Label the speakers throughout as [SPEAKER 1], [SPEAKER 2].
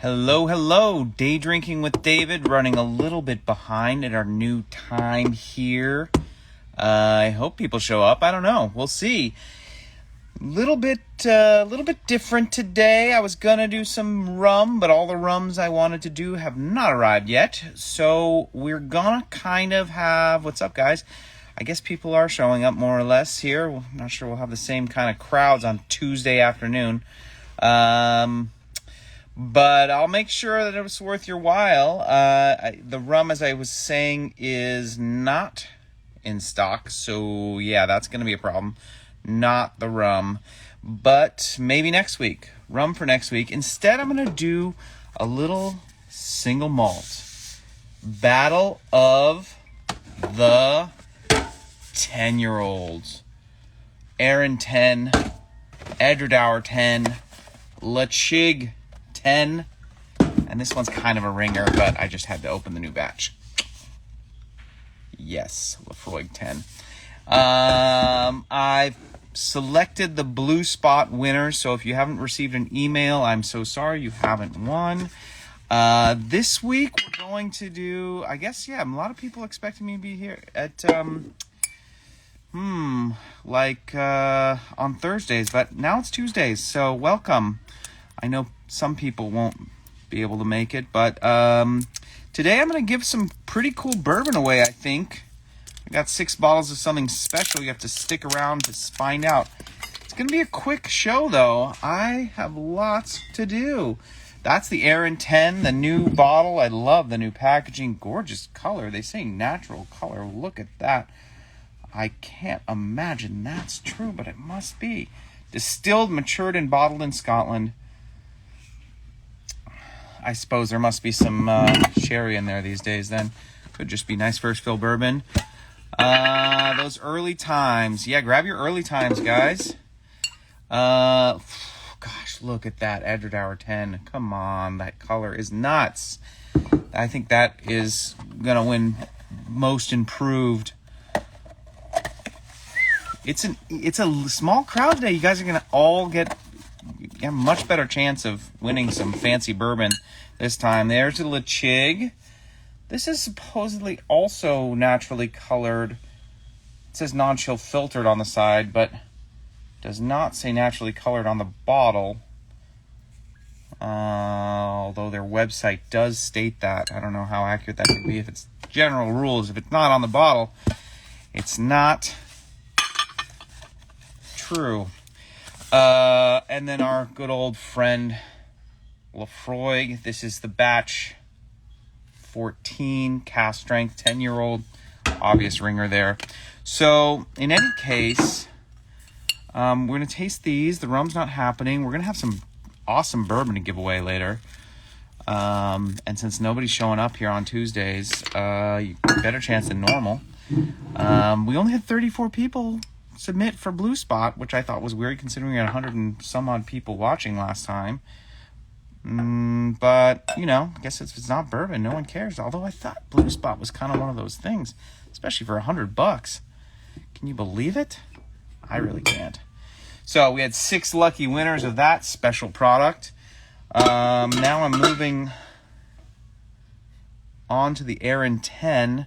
[SPEAKER 1] Hello, hello. Day drinking with David, running a little bit behind at our new time here. I hope people show up. I don't know. We'll see. Little bit different today. I was gonna do some rum, but all the rums I wanted to do have not arrived yet. So we're gonna kind of have, what's up, guys? I guess people are showing up more or less here. I'm not sure we'll have the same kind of crowds on Tuesday afternoon. But I'll make sure that it was worth your while. The rum, as I was saying, is not in stock. So, yeah, that's going to be a problem. Not the rum. But maybe next week. Rum for next week. Instead, I'm going to do a little single malt. Battle of the 10-year-olds. Aaron 10. Edredauer 10. Lachig 10, and this one's kind of a ringer, but I just had to open the new batch. Yes, Lafroig 10. I've selected the Blue Spot winners, so if you haven't received an email, I'm so sorry you haven't won. This week we're going to do, I guess, a lot of people expecting me to be here at, on Thursdays, but now it's Tuesdays, so welcome. I know some people won't be able to make it, but today I'm going to give some pretty cool bourbon away, I think. I got 6 bottles of something special. You have to stick around to find out. It's going to be a quick show, though. I have lots to do. That's the Aaron 10, the new bottle. I love the new packaging. Gorgeous color. They say natural color. Look at that. I can't imagine that's true, but it must be. Distilled, matured, and bottled in Scotland. I suppose there must be some sherry in there these days then. Could just be nice first fill bourbon. Those early times. Yeah, grab your early times, guys. Gosh, look at that. Edredauer 10. Come on, that color is nuts. I think that is going to win most improved. It's a small crowd today. You guys are going to all get a much better chance of winning some fancy bourbon this time. There's a Lachig. This is supposedly also naturally colored. It says non-chill filtered on the side, but does not say naturally colored on the bottle. Although their website does state that. I don't know how accurate that could be. If it's general rules, if it's not on the bottle, it's not true. And then our good old friend Lafroig. This is the batch 14 cast strength 10-year-old. Obvious ringer there. So in any case, we're going to taste these. The rum's not happening. We're going to have some awesome bourbon to give away later. And since nobody's showing up here on Tuesdays, better chance than normal. We only had 34 people submit for Blue Spot, which I thought was weird considering we had 100 and some odd people watching last time. But, I guess if it's not bourbon, no one cares. Although I thought Blue Spot was kind of one of those things, especially for $100. Can you believe it? I really can't. So we had 6 lucky winners of that special product. Now I'm moving on to the Aaron 10.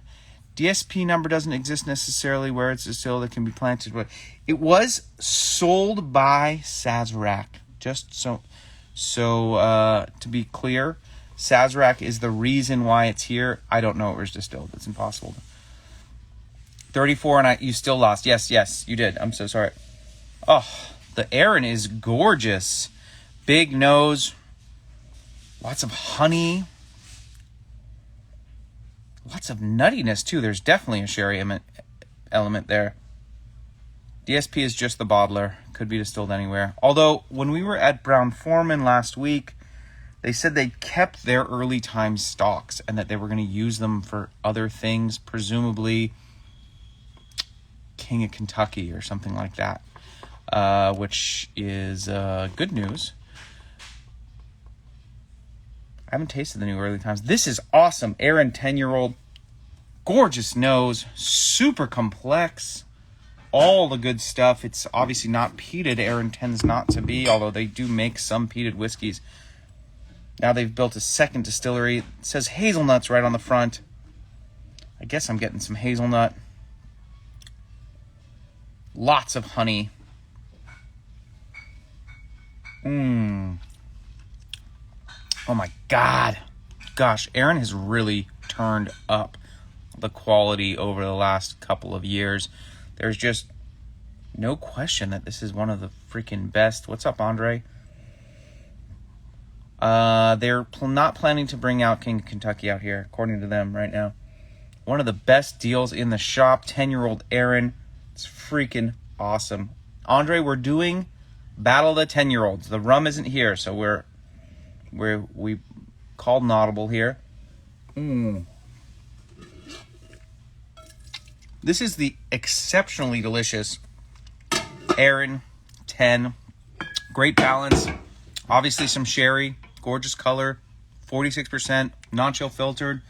[SPEAKER 1] DSP number doesn't exist necessarily where it's distilled. It can be planted. But it was sold by Sazerac. Just so to be clear, Sazerac is the reason why it's here. I don't know it was distilled. It's impossible. 34 and you still lost. Yes, you did. I'm so sorry. Oh, the Aaron is gorgeous. Big nose. Lots of honey. Lots of nuttiness, too. There's definitely a sherry element there. DSP is just the bottler. Could be distilled anywhere. Although, when we were at Brown-Forman last week, they said they kept their early time stocks and that they were going to use them for other things, presumably King of Kentucky or something like that, which is good news. I haven't tasted the new early times. This is awesome. Aaron 10-year-old. Gorgeous nose. Super complex. All the good stuff. It's obviously not peated. Aaron tends not to be, although they do make some peated whiskeys. Now they've built a second distillery. It says hazelnuts right on the front. I guess I'm getting some hazelnut. Lots of honey. Oh my God. Gosh, Aaron has really turned up the quality over the last couple of years. There's just no question that this is one of the freaking best. What's up, Andre? They're not planning to bring out King of Kentucky out here, according to them right now. One of the best deals in the shop. 10-year-old Aaron. It's freaking awesome. Andre, we're doing Battle of the 10-year-olds. The rum isn't here, so we called an audible here. This is the exceptionally delicious Aaron 10. Great balance. Obviously some sherry. Gorgeous color. 46%. Non-chill filtered.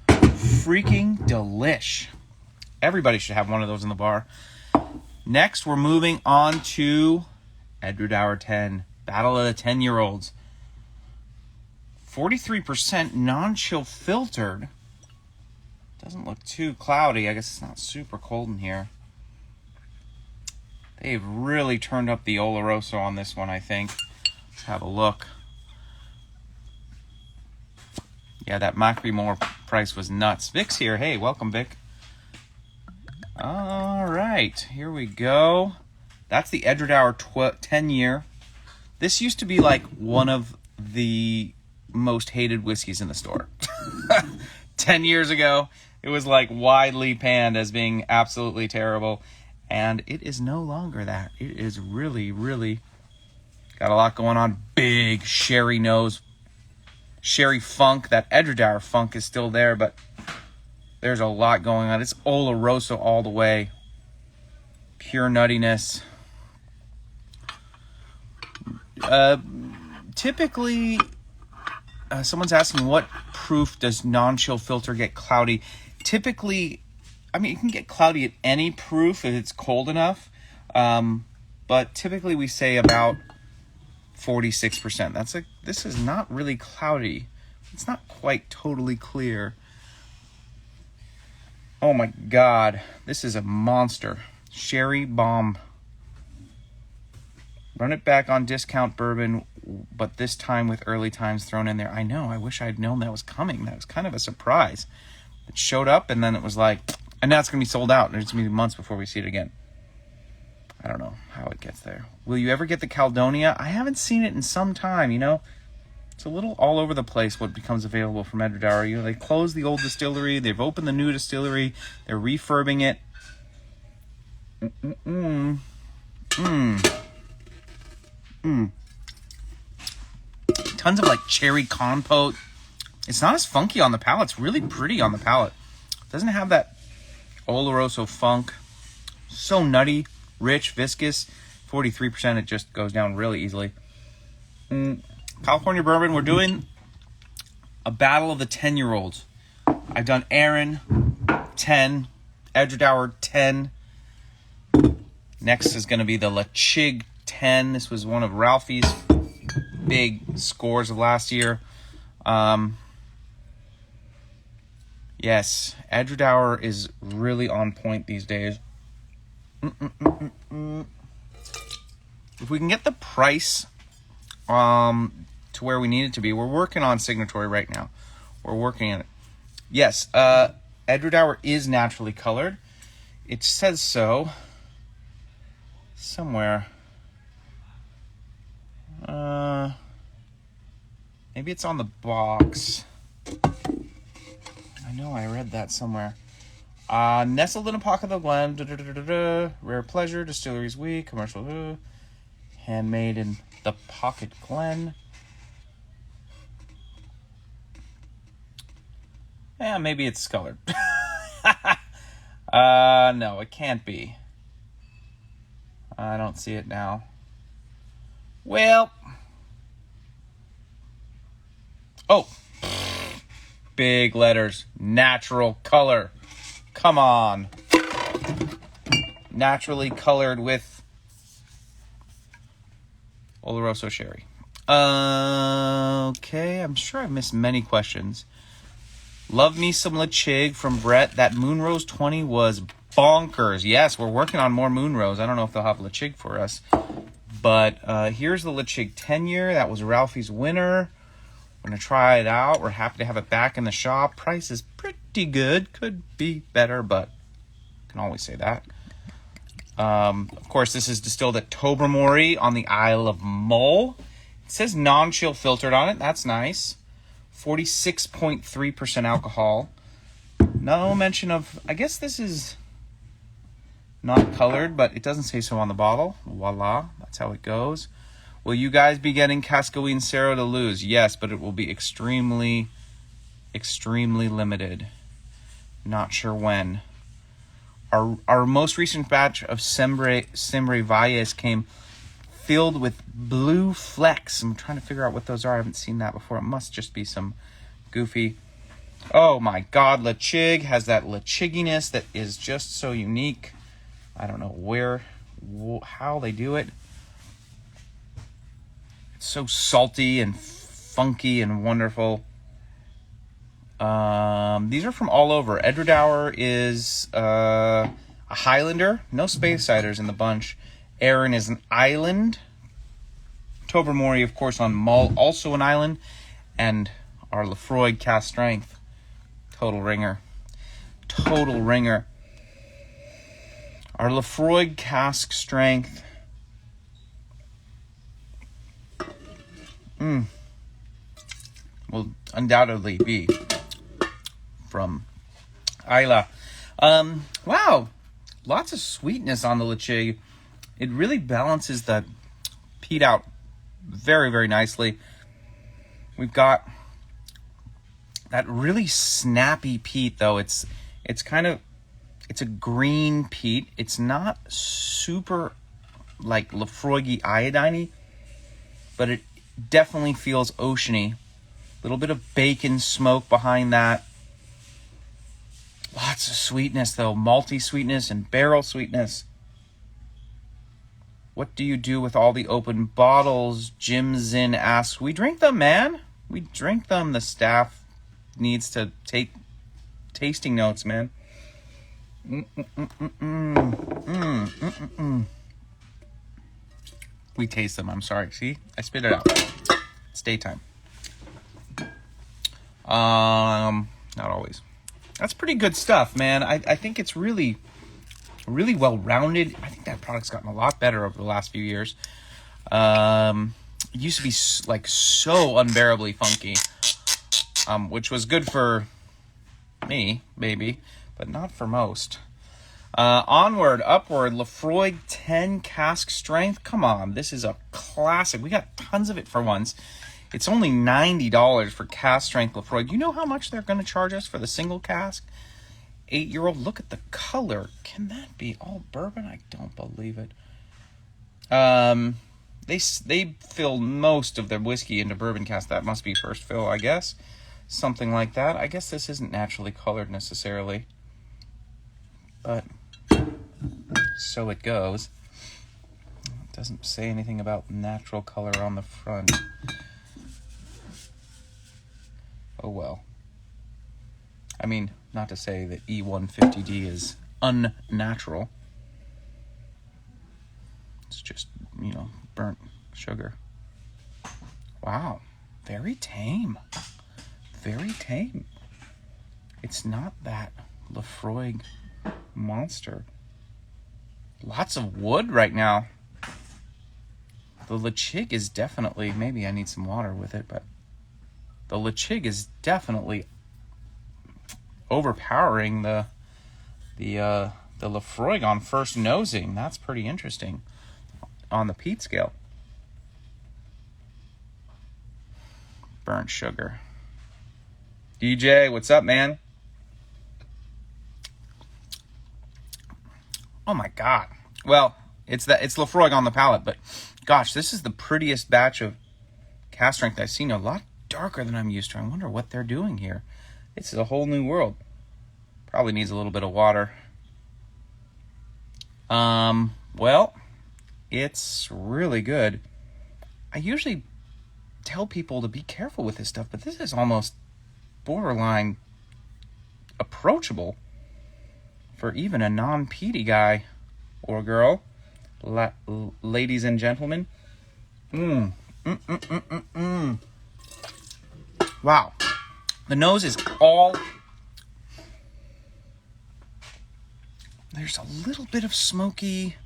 [SPEAKER 1] Freaking delish. Everybody should have one of those in the bar. Next, we're moving on to Edward Hour 10. Battle of the 10-year-olds. 43% non-chill filtered. Doesn't look too cloudy. I guess it's not super cold in here. They've really turned up the Oloroso on this one, I think. Let's have a look. Yeah, that Macri-Moore price was nuts. Vic's here. Hey, welcome, Vic. All right, here we go. That's the Edward Hour 10-year. This used to be like one of the most hated whiskeys in the store. 10 years ago, it was like widely panned as being absolutely terrible. And it is no longer that. It is really, really got a lot going on. Big sherry nose. Sherry funk. That Edward Hour funk is still there, but there's a lot going on. It's Oloroso all the way. Pure nuttiness. Typically, someone's asking, what proof does non-chill filter get cloudy? Typically, I mean, you can get cloudy at any proof if it's cold enough. But typically we say about 46%. This is not really cloudy. It's not quite totally clear. Oh my God. This is a monster. Sherry bomb. Run it back on discount bourbon, but this time with early times thrown in there. I know. I wish I'd known that was coming. That was kind of a surprise. It showed up and then it was like, and now it's going to be sold out. And it's going to be months before we see it again. I don't know how it gets there. Will you ever get the Caledonia? I haven't seen it in some time, you know. It's a little all over the place what becomes available from Edward Hour. You know, they closed the old distillery. They've opened the new distillery. They're refurbing it. Tons of like cherry compote. It's not as funky on the palate. It's really pretty on the palate. It doesn't have that Oloroso funk. So nutty, rich, viscous. 43%, it just goes down really easily. California bourbon, we're doing a battle of the 10-year-olds. I've done Aaron 10, Edward Hour 10. Next is going to be the La Chig 10. This was one of Ralphie's big scores of last year. Yes, Edward Hour is really on point these days. If we can get the price to where we need it to be, we're working on signatory right now. We're working on it. Yes, Edward Hour is naturally colored. It says so somewhere. Maybe it's on the box. I know I read that somewhere. Nestled in a pocket of the Glen. Rare Pleasure, Distilleries Week, commercial. Handmade in the Pocket Glen. Yeah, maybe it's colored. No, it can't be. I don't see it now. Well. Oh. Big letters. Natural color. Come on. Naturally colored with Oloroso sherry. Okay, I'm sure I've missed many questions. Love me some Lechig from Brett. That Moonrose 20 was bonkers. Yes, we're working on more Moonrose. I don't know if they'll have Lechig for us. But here's the Lechig 10-year. That was Ralphie's winner. We're going to try it out. We're happy to have it back in the shop. Price is pretty good. Could be better, but can always say that. Of course, this is distilled at Tobermory on the Isle of Mull. It says non-chill filtered on it. That's nice. 46.3% alcohol. No mention of... I guess this is not colored, but it doesn't say so on the bottle. Voila. That's how it goes. Will you guys be getting KLWines Cerro de Luz? Yes, but it will be extremely, extremely limited. Not sure when. Our most recent batch of Sembre Valles came filled with blue flecks. I'm trying to figure out what those are. I haven't seen that before. It must just be some goofy... Oh my God, Lechig has that Lechiginess that is just so unique. I don't know how they do it. It's so salty and funky and wonderful. These are from all over. Edredauer is a Highlander. No Space Ciders in the bunch. Aaron is an island. Tobermory, of course, on Mull, also an island. And our Lefroy Cast Strength. Total ringer. Total ringer. Our Lefroy Cask Strength. Will undoubtedly be from Isla. Wow. Lots of sweetness on the Lechig. It really balances the peat out very, very nicely. We've got that really snappy peat, though. It's a green peat. It's not super like Lefroy iodine-y, but it definitely feels oceany. A little bit of bacon smoke behind that. Lots of sweetness, though. Malty sweetness and barrel sweetness. What do you do with all the open bottles? Jim Zinn asks. We drink them, man. We drink them. The staff needs to take tasting notes, man. We taste them. I'm sorry. See? I spit it out. It's daytime. Not always. That's pretty good stuff, man. I think it's really, really well-rounded. I think that product's gotten a lot better over the last few years. It used to be like so unbearably funky, which was good for me, maybe, but not for most. Onward, upward, Lefroy 10 cask strength. Come on, this is a classic. We got tons of it for once. It's only $90 for cask strength Lefroy. Do you know how much they're going to charge us for the single cask? 8-year-old. Look at the color. Can that be all bourbon? I don't believe it. They fill most of their whiskey into bourbon cask. That must be first fill, I guess. Something like that. I guess this isn't naturally colored necessarily, but so it goes. It doesn't say anything about natural color on the front. Oh well. I mean, not to say that E150D is unnatural. It's just, burnt sugar. Wow. Very tame. Very tame. It's not that Lefroy monster. Lots of wood right now. The Lechig is definitely, maybe I need some water with it, but the Lechig is definitely overpowering the Lefroy on first nosing. That's pretty interesting on the peat scale. Burnt sugar. DJ, what's up, man? Oh my God. Well, it's Lefroy on the palate, but gosh, this is the prettiest batch of cask strength I've seen. A lot darker than I'm used to. I wonder what they're doing here. This is a whole new world. Probably needs a little bit of water. Well, it's really good. I usually tell people to be careful with this stuff, but this is almost borderline approachable for even a non-peaty guy or girl. Ladies and gentlemen. Wow. The nose is all... There's a little bit of smoky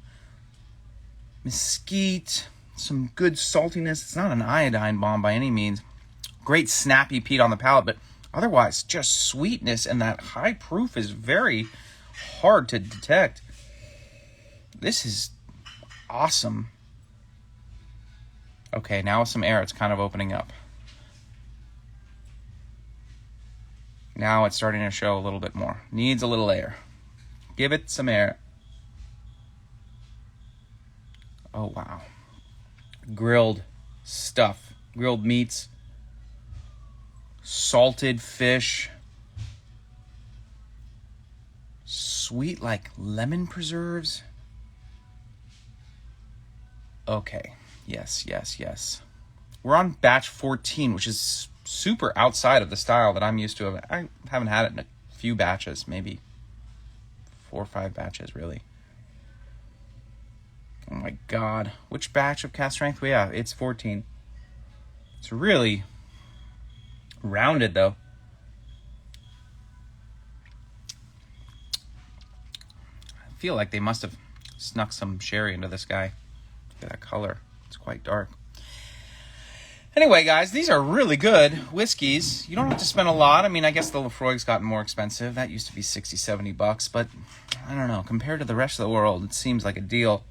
[SPEAKER 1] mesquite, some good saltiness. It's not an iodine bomb by any means. Great snappy peat on the palate, but otherwise just sweetness, and that high proof is very hard to detect. This is awesome. Okay, now with some air, it's kind of opening up. Now it's starting to show a little bit more. Needs a little air. Give it some air. Oh, wow. Grilled stuff. Grilled meats. Salted fish. Sweet like lemon preserves. Okay. Yes. We're on batch 14, which is super outside of the style that I'm used to. I haven't had it in a few batches, maybe 4 or 5 batches, really. Oh my God. Which batch of cast strength? Well, yeah, it's 14. It's really rounded, though. I feel like they must have snuck some sherry into this guy. Look at that color. It's quite dark. Anyway, guys, these are really good whiskeys. You don't have to spend a lot. I mean, I guess the Lefroy's gotten more expensive. That used to be $60, $70, but I don't know. Compared to the rest of the world, it seems like a deal.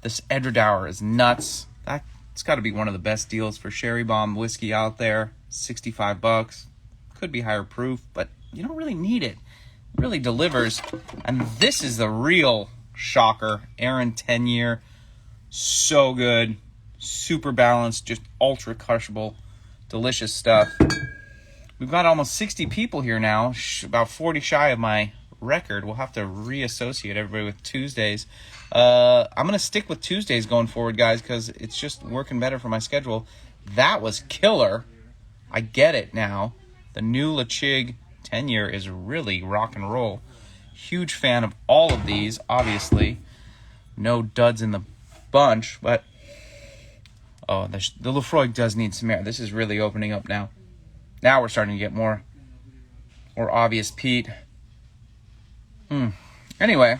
[SPEAKER 1] This Edredauer is nuts. It's got to be one of the best deals for sherry bomb whiskey out there. $65. Could be higher proof, but you don't really need it. It really delivers. And this is the real shocker. Aaron 10-year. So good. Super balanced, just ultra crushable, delicious stuff. We've got almost 60 people here now, about 40 shy of my record. We'll have to reassociate everybody with Tuesdays. I'm going to stick with Tuesdays going forward, guys, because it's just working better for my schedule. That was killer. I get it now. The new Lechig 10-year is really rock and roll. Huge fan of all of these, obviously. No duds in the bunch, but... Oh, the Lefroy does need some air. This is really opening up now. Now we're starting to get more obvious peat. Anyway,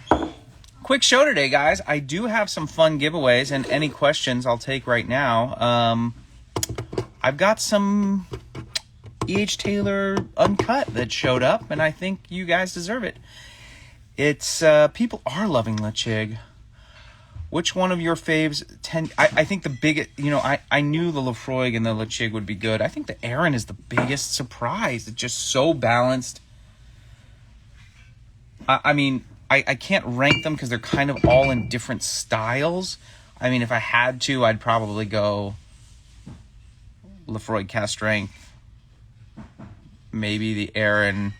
[SPEAKER 1] quick show today, guys. I do have some fun giveaways, and any questions I'll take right now. I've got some E.H. Taylor Uncut that showed up, and I think you guys deserve it. It's people are loving Lechig. Which one of your faves I think the biggest, I knew the Lefroy and the Lechig would be good. I think the Aaron is the biggest surprise. It's just so balanced. I mean, I can't rank them because they're kind of all in different styles. I mean, if I had to, I'd probably go Lefroy cast strength, maybe the Aaron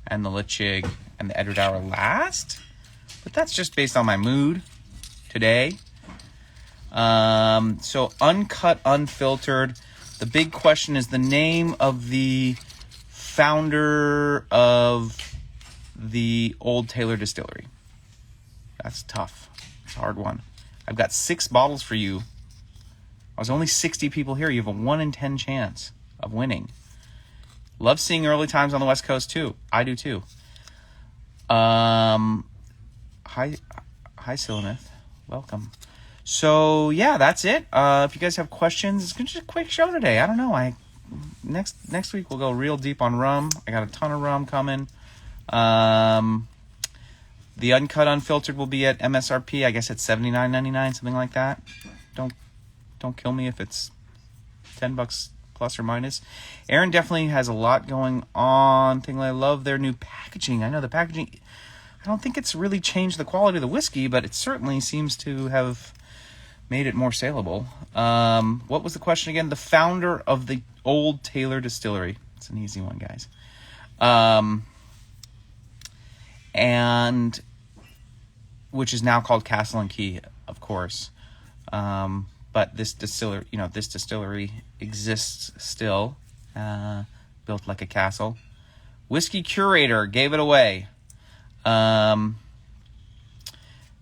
[SPEAKER 1] and the Lechig and the Edredauer last. But that's just based on my mood today. So uncut, unfiltered. The big question is the name of the founder of the Old Taylor Distillery. That's tough. It's a hard one. I've got 6 bottles for you. I was only 60 people here. You have a 1 in 10 chance of winning. Love seeing early times on the West Coast too. I do too. Hi Silomith. Welcome. So yeah, that's it. If you guys have questions, it's just a quick show today. I don't know. Next week we'll go real deep on rum. I got a ton of rum coming. The uncut unfiltered will be at MSRP. I guess it's $79.99, something like that. Don't kill me if it's $10 plus or minus. Aaron definitely has a lot going on. I love their new packaging. I know the packaging. I don't think it's really changed the quality of the whiskey, but it certainly seems to have made it more saleable. What was the question again? The founder of the Old Taylor Distillery. It's an easy one, guys. And which is now called Castle and Key, of course. but this distillery exists still, built like a castle. Whiskey Curator gave it away.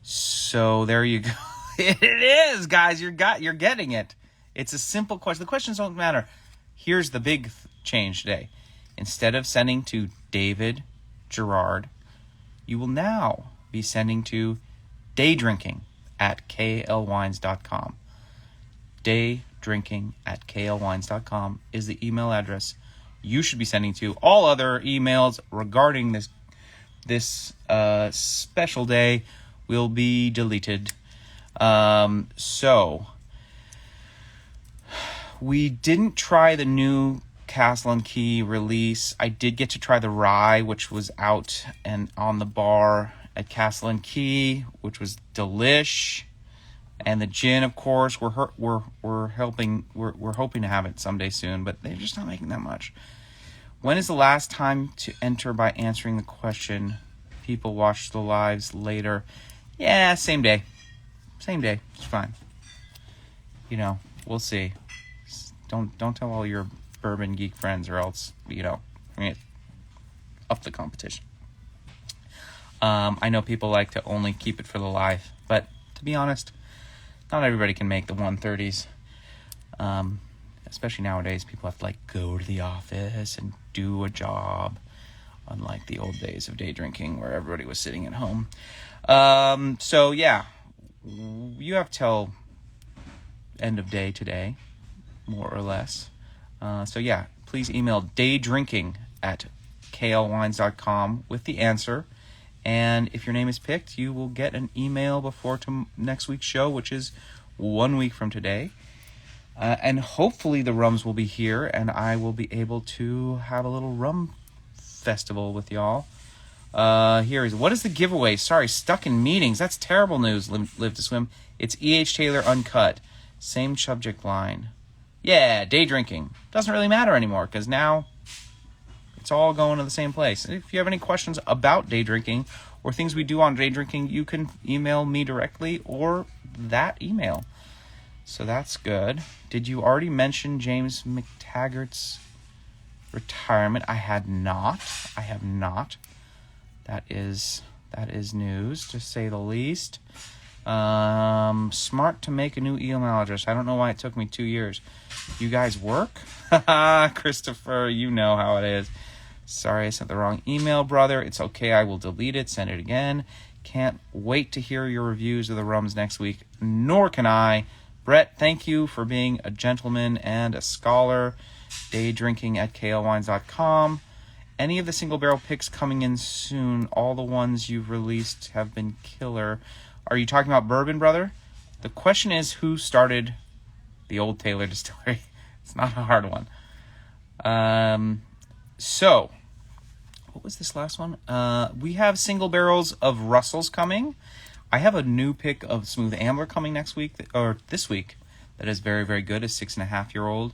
[SPEAKER 1] So there you go. It is, guys. You're getting it. It's a simple question. The questions don't matter. Here's the big change today. Instead of sending to David Gerard, you will now be sending to daydrinking@klwines.com. daydrinking@klwines.com is the email address you should be sending to. All other emails regarding this special day will be deleted. So we didn't try the new Castle and Key release. I did get to try the rye, which was out and on the bar at Castle and Key, which was delish. And the gin, of course, we're hoping to have it someday soon, but they're just not making that much. When is the last time to enter by answering the question? People watch the lives later. Yeah, same day. It's fine. We'll see. Don't tell all your bourbon geek friends, or else up the competition. I know people like to only keep it for the live, but to be honest, not everybody can make the 130s. Especially nowadays, people have to go to the office and do a job, unlike the old days of day drinking where everybody was sitting at home. So yeah, you have till end of day today, more or less. So yeah, please email daydrinking@klwines.com with the answer. And if your name is picked, you will get an email before next week's show, which is 1 week from today. And hopefully the rums will be here, and I will be able to have a little rum festival with y'all. What is the giveaway? Sorry, stuck in meetings. That's terrible news, Live to Swim. It's E.H. Taylor Uncut. Same subject line. Yeah, day drinking. Doesn't really matter anymore, because now it's all going to the same place. If you have any questions about day drinking or things we do on day drinking, you can email me directly or that email. So that's good. Did you already mention James McTaggart's retirement? I have not. That is news, to say the least. Smart to make a new email address. I don't know why it took me 2 years. You guys work? Christopher, you know how it is. Sorry, I sent the wrong email, brother. It's okay, I will delete it, send it again. Can't wait to hear your reviews of the rums next week. Nor can I. Brett, thank you for being a gentleman and a scholar. daydrinking@klwines.com. Any of the single barrel picks coming in soon? All the ones you've released have been killer. Are you talking about bourbon, brother? The question is, who started the Old Taylor Distillery? It's not a hard one. So, what was this last one? We have single barrels of Russells coming. I have a new pick of Smooth Ambler coming this week, that is very, very good, a 6.5-year-old.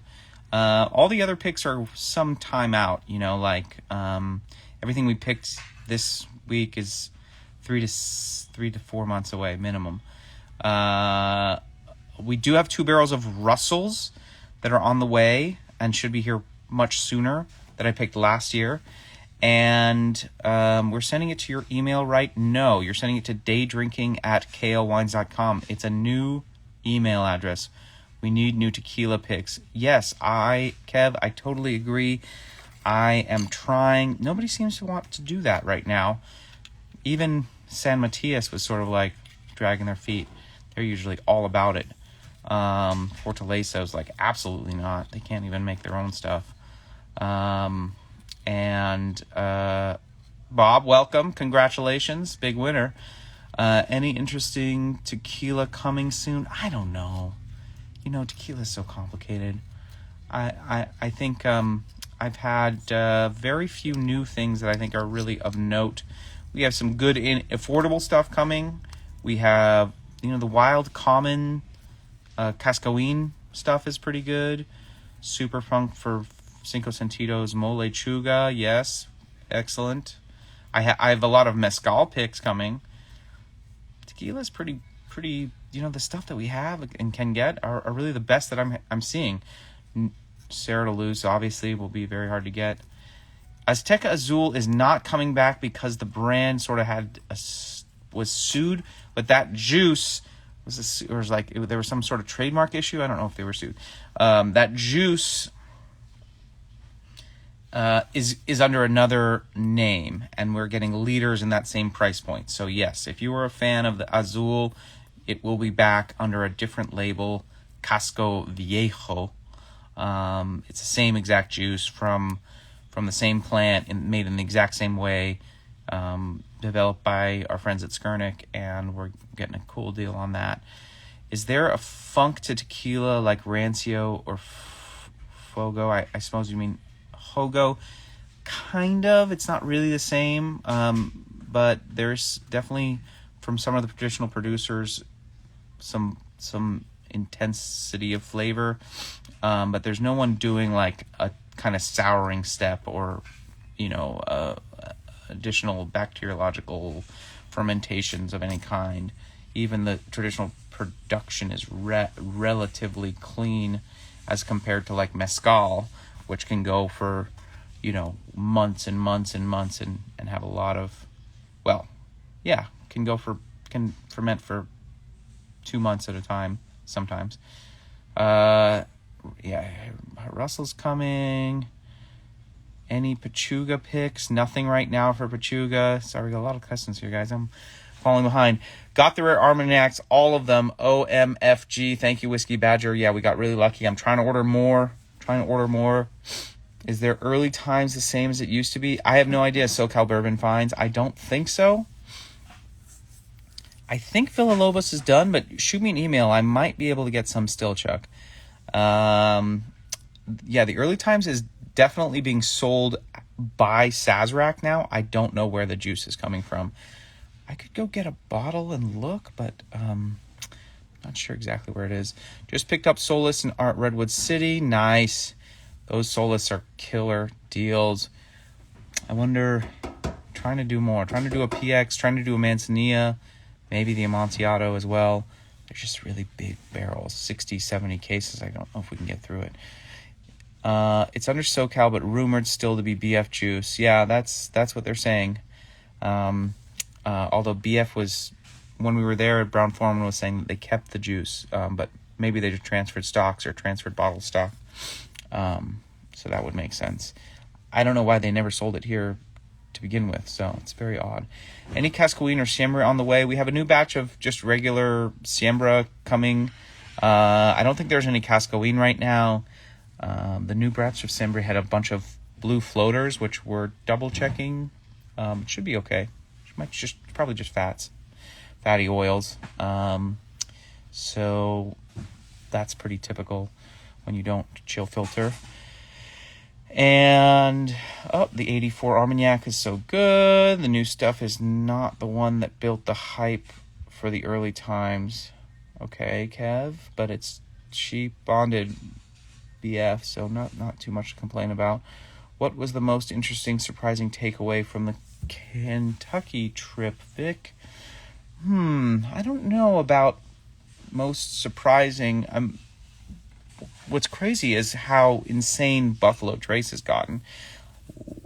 [SPEAKER 1] All the other picks are some time out, everything we picked this week is 3 to 4 months away, minimum. We do have 2 barrels of Russells that are on the way and should be here much sooner, that I picked last year. And we're sending it to your email right? No, you're sending it to daydrinking@klwines.com. It's a new email address. We need new tequila picks. Yes, Kev, I totally agree. I am trying. Nobody seems to want to do that right now. Even San Matias was sort of dragging their feet. They're usually all about it. Fortaleso's absolutely not. They can't even make their own stuff. Bob, welcome. Congratulations. Big winner. Any interesting tequila coming soon? I don't know. Tequila is so complicated. I think I've had very few new things that I think are really of note. We have some good affordable stuff coming. We have, the Wild Common Cascawin stuff is pretty good. Super Funk for Cinco Sentidos Mole Chuga, yes, excellent. I have a lot of mezcal picks coming. Tequila's pretty. the stuff that we have and can get are really the best that I'm seeing. Serra de Luz obviously will be very hard to get. Azteca Azul is not coming back because the brand sort of was sued, but that juice was like there was some sort of trademark issue. I don't know if they were sued. That juice is under another name, and we're getting liters in that same price point. So yes, if you were a fan of the Azul, it will be back under a different label, Casco Viejo. It's the same exact juice from the same plant and made in the exact same way, developed by our friends at Skurnik, and we're getting a cool deal on that. Is there a funk to tequila like Rancio or Fogo? I suppose you mean Hogo. Kind of. It's not really the same, but there's definitely, from some of the traditional producers, some intensity of flavor, but there's no one doing like a kind of souring step or additional bacteriological fermentations of any kind. Even the traditional production is relatively clean as compared to like mezcal, which can go for months and months and months and have a lot of, can ferment for 2 months at a time sometimes. Russell's coming. Any Pachuga picks? Nothing right now for Pachuga. Sorry, we got a lot of questions here, guys. I'm falling behind. Got the rare Armagnacs, all of them. OMFG. Thank you, Whiskey Badger. Yeah, we got really lucky. I'm trying to order more. Is there early times the same as it used to be? I have no idea. SoCal Bourbon Finds. I don't think so. I think Villalobos is done, but shoot me an email. I might be able to get some still, Chuck. The early times is definitely being sold by Sazerac now. I don't know where the juice is coming from. I could go get a bottle and look, but not sure exactly where it is. Just picked up Solus in Redwood City. Nice. Those Solus are killer deals. I wonder, trying to do more. Trying to do a PX, trying to do a Manzanilla, maybe the Amontillado as well. They're just really big barrels, 60, 70 cases. I don't know if we can get through it. It's under SoCal, but rumored still to be BF juice. Yeah, that's what they're saying. Although BF was, when we were there, Brown Foreman was saying that they kept the juice, but maybe they just transferred stocks or transferred bottle stock. So that would make sense. I don't know why they never sold it here to begin with, so it's very odd. Any Cascoine or Siembra on the way? We have a new batch of just regular Siembra coming. I don't think there's any Cascoine right now. The new batch of Siembra had a bunch of blue floaters, which we're double checking. It should be okay. Probably just fatty oils. So that's pretty typical when you don't chill filter. And the 84 Armagnac is so good. The new stuff is not the one that built the hype for the early times. Okay, Kev, but it's cheap bonded BF, so not too much to complain about. What was the most interesting, surprising takeaway from the Kentucky trip, Vic? I don't know about most surprising. What's crazy is how insane Buffalo Trace has gotten.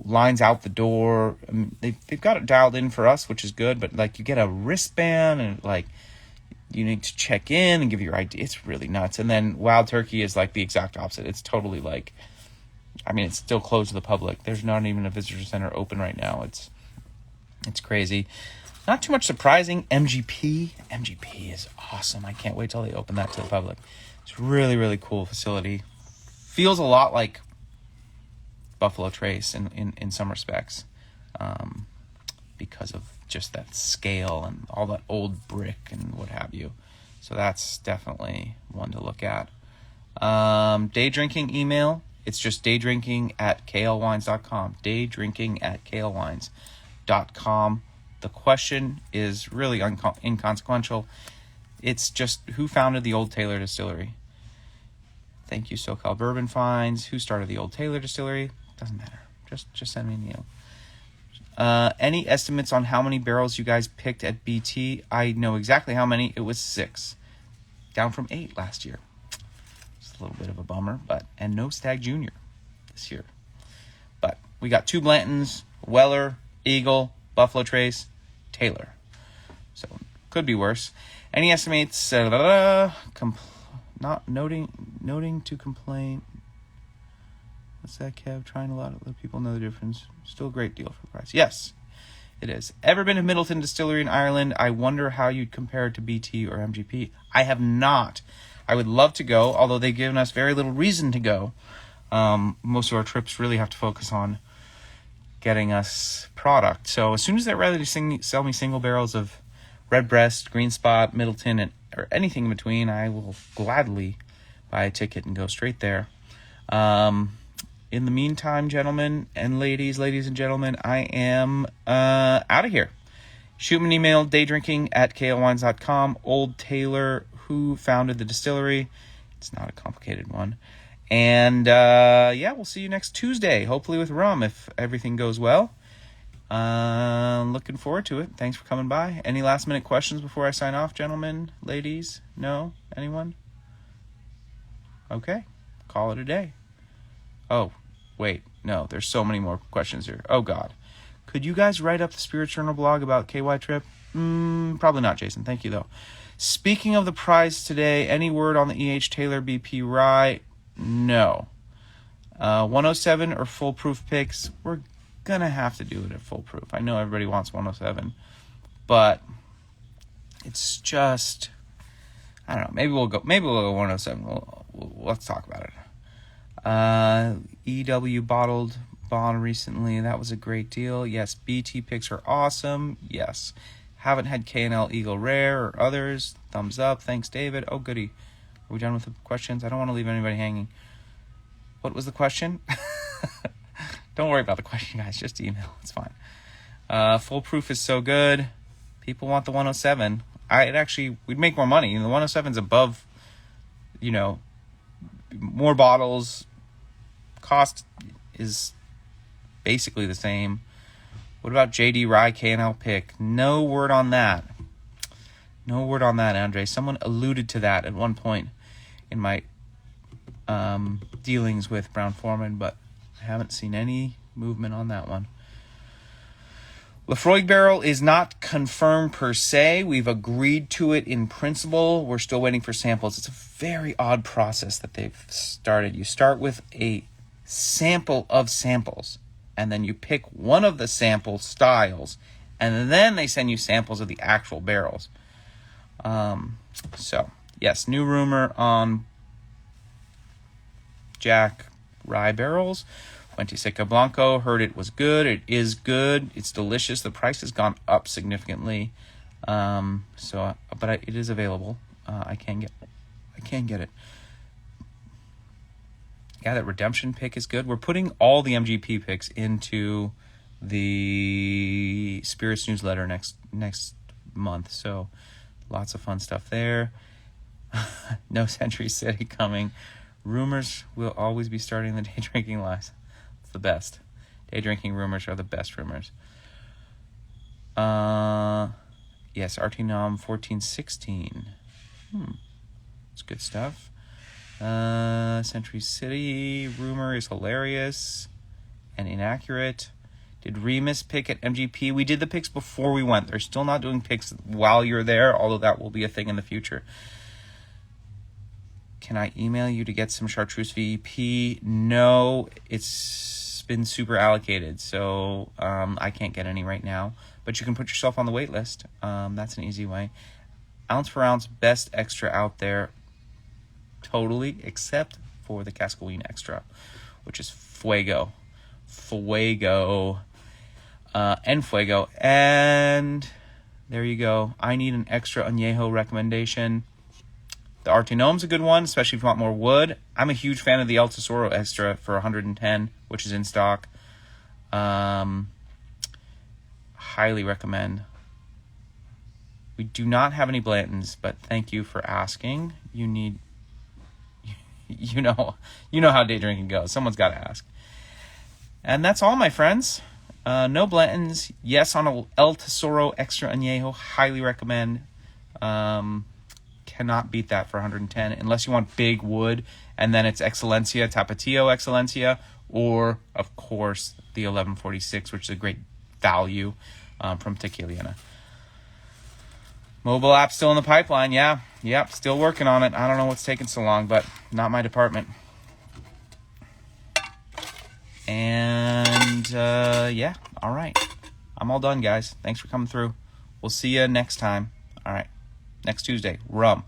[SPEAKER 1] Lines out the door. I mean, they've got it dialed in for us, which is good, but like you get a wristband and like you need to check in and give your ID. It's really nuts. And then Wild Turkey is like the exact opposite. It's totally like, it's still closed to the public. There's not even a visitor center open right now. It's crazy. Not too much surprising. MGP is awesome. I can't wait till they open that to the public. It's a really, really cool facility. Feels a lot like Buffalo Trace in some respects, because of just that scale and all that old brick and what have you. So that's definitely one to look at. Day drinking email. It's just daydrinking@klwines.com. daydrinking@klwines.com. The question is really inconsequential. It's just who founded the Old Taylor Distillery. Thank you, SoCal Bourbon Finds. Who started the Old Taylor Distillery? Doesn't matter. Just send me an email. Any estimates on how many barrels you guys picked at BT? I know exactly how many. It was 6. down from 8 last year. It's a little bit of a bummer, and no Stag Junior this year. But we got 2 Blantons, Weller, Eagle, Buffalo Trace, Taylor. So could be worse. Any estimates? Not noting to complain. What's that, Kev? Trying to let people know the difference. Still a great deal for the price. Yes, it is. Ever been to Middleton Distillery in Ireland? I wonder how you'd compare it to BT or MGP. I have not. I would love to go, although they've given us very little reason to go. Most of our trips really have to focus on getting us product. So as soon as they're ready to sell me single barrels of Redbreast, Green Spot, Middleton, or anything in between, I will gladly buy a ticket and go straight there. In the meantime, gentlemen and ladies and gentlemen, I am out of here. Shoot me an email, daydrinking@klwines.com. Old Taylor, who founded the distillery. It's not a complicated one. And, we'll see you next Tuesday, hopefully with rum, if everything goes well. Looking forward to it. Thanks for coming by. Any last-minute questions before I sign off, gentlemen, ladies? No? Anyone? Okay. Call it a day. Oh, wait. No, there's so many more questions here. Oh, God. Could you guys write up the Spirit Journal blog about KY trip? Probably not, Jason. Thank you, though. Speaking of the prize today, any word on the E.H. Taylor BP rye? No. 107 or full proof picks? We're going to have to do it at full proof. I know everybody wants 107, but it's just, I don't know. Maybe we'll go 107. Let's talk about it. EW bottled bond recently. That was a great deal. Yes, BT picks are awesome. Yes. Haven't had K&L Eagle Rare or others. Thumbs up. Thanks, David. Oh, goody. Are we done with the questions? I don't want to leave anybody hanging. What was the question? Don't worry about the question, guys. Just email. It's fine. Full proof is so good. People want the 107. We'd make more money. The 107's above, more bottles. Cost is basically the same. What about JD Rye K&L pick? No word on that. No word on that, Andre. Someone alluded to that at one point in my dealings with Brown-Forman, but I haven't seen any movement on that one. Lefroy barrel is not confirmed per se. We've agreed to it in principle. We're still waiting for samples. It's a very odd process that they've started. You start with a sample of samples, and then you pick one of the sample styles, and then they send you samples of the actual barrels. Yes, new rumor on Jack Rye barrels. Fuente Blanco, heard it was good. It is good. It's delicious. The price has gone up significantly. But it is available. I can get it. Yeah, that redemption pick is good. We're putting all the MGP picks into the Spirits newsletter next month. So lots of fun stuff there. No Century City coming. Rumors will always be starting the day drinking lives. It's the best. Day drinking rumors are the best rumors. Yes, RT Nom 1416. It's good stuff. Century City rumor is hilarious and inaccurate. Did Remus pick at MGP? We did the picks before we went. They're still not doing picks while you're there, although that will be a thing in the future. Can I email you to get some chartreuse VEP? No, it's been super allocated, so I can't get any right now. But you can put yourself on the wait list. That's an easy way. Ounce for ounce, best extra out there. Totally, except for the Cascaween Extra, which is Fuego. And Fuego. And there you go. I need an extra añejo recommendation. The Artinom's a good one, especially if you want more wood. I'm a huge fan of the El Tesoro Extra for 110, which is in stock. Highly recommend. We do not have any Blantons, but thank you for asking. You know how day drinking goes. Someone's got to ask. And that's all, my friends. No Blantons. Yes on a El Tesoro Extra Añejo. Highly recommend. cannot beat that for 110 unless you want big wood, and then it's Excelencia, Tapatio Excelencia, or of course the 1146, which is a great value from Tequiliana. Mobile app still in the pipeline. Yep, still working on it. I don't know what's taking so long, but not my department. And yeah, all right. I'm all done, guys. Thanks for coming through. We'll see you next time. All right, next Tuesday. Rum.